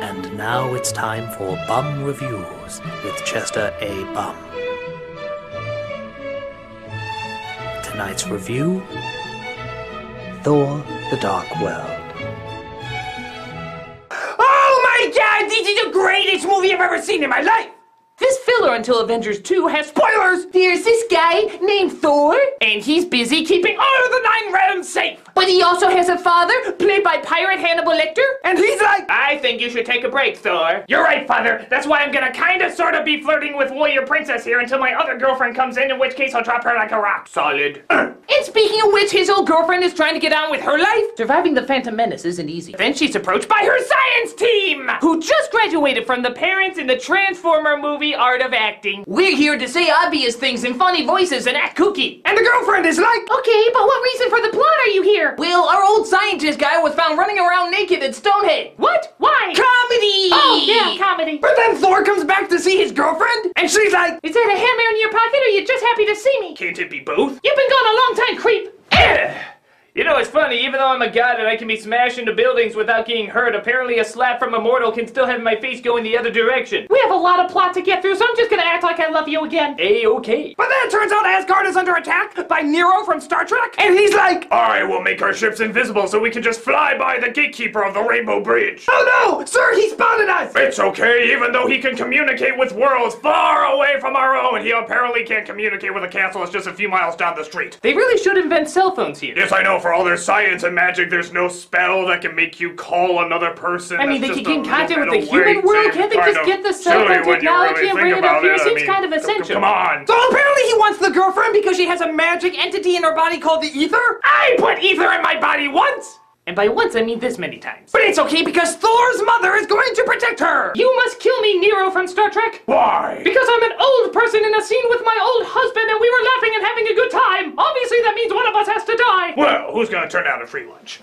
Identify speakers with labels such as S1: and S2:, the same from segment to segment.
S1: And now it's time for Bum Reviews with Chester A. Bum. Tonight's review, Thor: The Dark World.
S2: Oh my god, this is the greatest movie I've ever seen in my life! This filler until Avengers 2 has spoilers! There's this guy named Thor, and he's busy keeping all of the 9 realms safe. But he also has a father, played by pirate Hannibal Lecter, and he's like, I think you should take a break, Thor. You're right, father. That's why I'm gonna kinda sorta be flirting with Warrior Princess here until my other girlfriend comes in which case I'll drop her like a rock. Solid. And speaking of which, his old girlfriend is trying to get on with her life. Surviving the Phantom Menace isn't easy. Then she's approached by her science team, who just graduated from the parents in the Transformer movie Art of Acting. We're here to say obvious things in funny voices and act kooky. And the girlfriend is like, okay, but what reason for the plot are you here? Well, our old scientist guy was found running around naked at Stonehenge. What? Why? Comedy! Oh, yeah, comedy. But then Thor comes back to see his girlfriend, and she's like, is that a hammer in your pocket, or are you just happy to see me? Can't it be both? You've been gone a long time, creep. You know, it's funny, even though I'm a god and I can be smashed into buildings without getting hurt, apparently a slap from a mortal can still have my face going the other direction. We have a lot of plot to get through, so I'm just gonna act like I love you again. A-okay. But then it turns out Asgard is under attack by Nero from Star Trek, and he's like, I will make our ships invisible so we can just fly by the gatekeeper of the Rainbow Bridge. Oh no, sir, he spotted us! It's okay, even though he can communicate with worlds far away from our own, he apparently can't communicate with a castle that's just a few miles down the street. They really should invent cell phones here. Yes, I know. For all their science and magic, there's no spell that can make you call another person. I mean, they can get in contact with the human world. Can't they just get the cell phone technology and bring it up here? Seems kind of essential. Come on. So apparently he wants the girlfriend because she has a magic entity in her body called the ether? I put ether in my body once! And by once, I mean this many times. But it's okay because Thor's mother is going to protect her! You must kill me, Nero from Star Trek! Why? Because I'm an old person in a scene with my old husband and we were laughing and having a good time! Obviously that means one of us has to die! Well, who's gonna turn down a free lunch?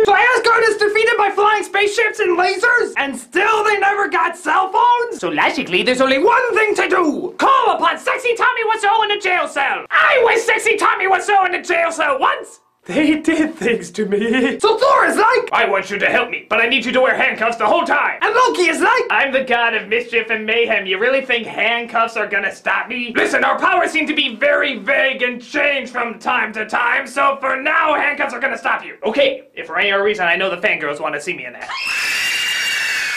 S2: So Asgard is defeated by flying spaceships and lasers, and still they never got cell phones? So logically, there's only one thing to do! Call upon Sexy Tommy Wiseau in a jail cell! I was Sexy Tommy Wiseau in a jail cell once! They did things to me. So Thor is like, I want you to help me, but I need you to wear handcuffs the whole time. And Loki is like, I'm the god of mischief and mayhem. You really think handcuffs are gonna stop me? Listen, our powers seem to be very vague and change from time to time, so for now, handcuffs are gonna stop you. Okay, if for any other reason, I know the fangirls want to see me in that.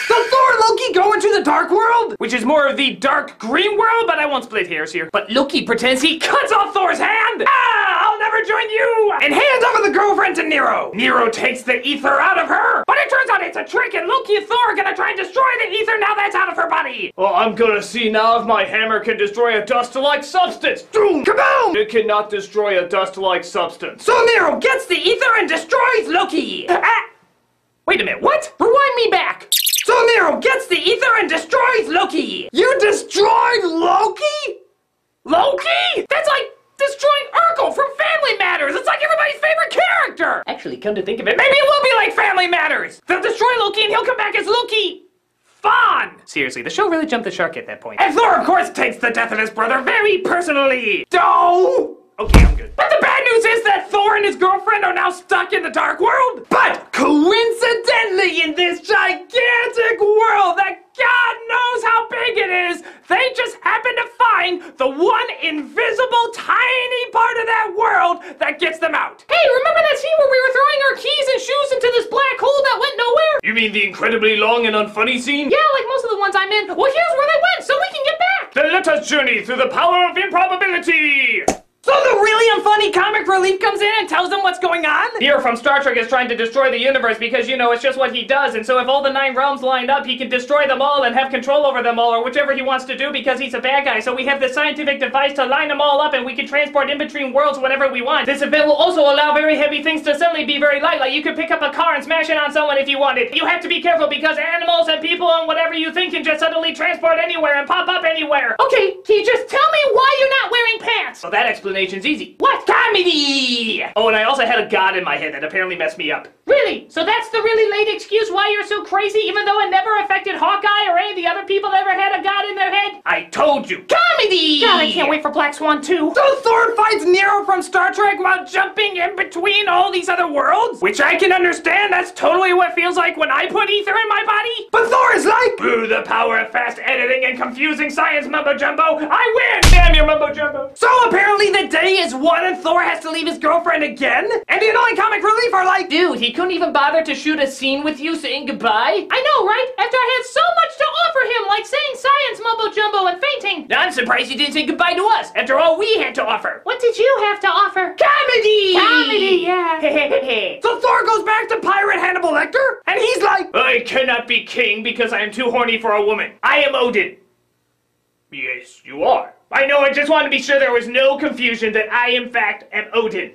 S2: So Thor and Loki go into the Dark World, which is more of the dark green world, but I won't split hairs here. But Loki pretends he cuts off Thor's hand! Ah, I'll never join you! And hands over the girlfriend to Nero. Nero takes the ether out of her, but it turns out it's a trick and Loki and Thor are gonna try and destroy the ether now that's out of her body. Well, I'm gonna see now if my hammer can destroy a dust-like substance. Doom! Kaboom! It cannot destroy a dust-like substance. So Nero gets the ether and destroys Loki. Wait a minute, what? Rewind me back. So Nero gets the ether and destroys Loki! You destroyed Loki? Loki? That's like destroying Urkel from Family Matters! It's like everybody's favorite character! Actually, come to think of it, maybe it will be like Family Matters! They'll destroy Loki and he'll come back as Loki! Fun! Seriously, the show really jumped the shark at that point. And Thor, of course, takes the death of his brother very personally! Don't! Okay, I'm good. But the bad news is that Thor and his girlfriend are now stuck in the Dark World! But coincidentally, in this gigantic world that God knows how big it is, they just happen to find the one invisible tiny part of that world that gets them out. Hey, remember that scene where we were throwing our keys and shoes into this black hole that went nowhere? You mean the incredibly long and unfunny scene? Yeah, like most of the ones I'm in. Well, here's where they went, so we can get back. Then let us journey through the power of improbability. So the really unfunny comic relief comes in and tells them what's going on? Nero from Star Trek is trying to destroy the universe because, you know, it's just what he does, and so if all the 9 realms lined up, he can destroy them all and have control over them all, or whichever he wants to do because he's a bad guy. So we have this scientific device to line them all up and we can transport in between worlds whenever we want. This event will also allow very heavy things to suddenly be very light, like you could pick up a car and smash it on someone if you wanted. You have to be careful because animals and people and whatever you think can just suddenly transport anywhere and pop up anywhere. Okay, can you just tell me why you're not wearing pants? Well, that explanation's easy. What? Comedy! Oh, and I also had a god in my head that apparently messed me up. Really? So that's the really late excuse why you're so crazy, even though it never affected Hawkeye or any of the other people that ever had a god in their head? I told you. Comedy! God, I can't wait for Black Swan 2. So Thor fights Nero from Star Trek while jumping in between all these other worlds? Which I can understand, that's totally what it feels like when I put ether in my body. But Thor Through the power of fast editing and confusing science mumbo-jumbo, I win! Damn your mumbo-jumbo. So apparently the day is one and Thor has to leave his girlfriend again? And the annoying comic relief are like, dude, he couldn't even bother to shoot a scene with you saying goodbye? I know, right? After I had so much to offer him, like saying science mumbo-jumbo and fainting. I'm surprised you didn't say goodbye to us, after all we had to offer. What did you have to offer? Comedy! Comedy, yeah. So Thor goes back to Pirate Hannibal Lecter, and he's like, I cannot be king because I am too horny for a woman. I am Odin. Yes, you are. I know, I just wanted to be sure there was no confusion that I, in fact, am Odin.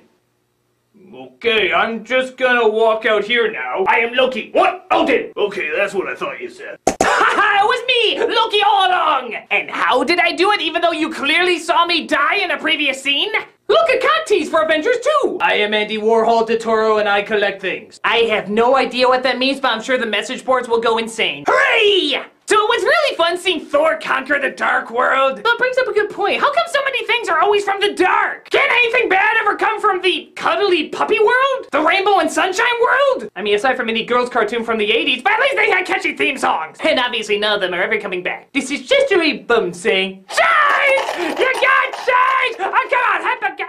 S2: Okay, I'm just gonna walk out here now. I am Loki. What? Odin! Okay, that's what I thought you said. Haha, it was me, Loki all along! And how did I do it even though you clearly saw me die in a previous scene? Look at Contease for Avengers 2! I am Andy Warhol de Toro and I collect things. I have no idea what that means, but I'm sure the message boards will go insane. Hooray! So it was really fun seeing Thor conquer the dark world. That brings up a good point. How come so many things are always from the dark? Can anything bad ever come from the cuddly puppy world? The rainbow and sunshine world? I mean, aside from any girls cartoon from the 80s, but at least they had catchy theme songs. And obviously none of them are ever coming back. This is just a wee bum saying, shine! You got shine! Oh, come on,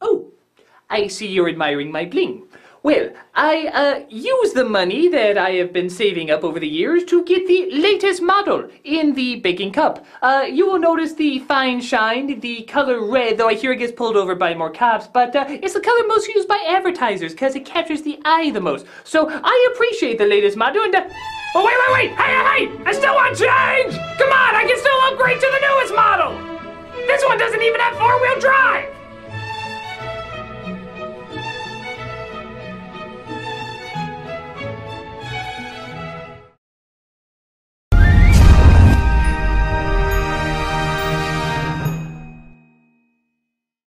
S2: oh, I see you're admiring my bling. Well, I use the money that I have been saving up over the years to get the latest model in the baking cup. You will notice the fine shine, the color red, though I hear it gets pulled over by more cops, but it's the color most used by advertisers because it captures the eye the most. So I appreciate the latest model and oh, wait, hey, I still want change! Come on, I can still upgrade to the newest model! This one doesn't even have 4-wheel drive!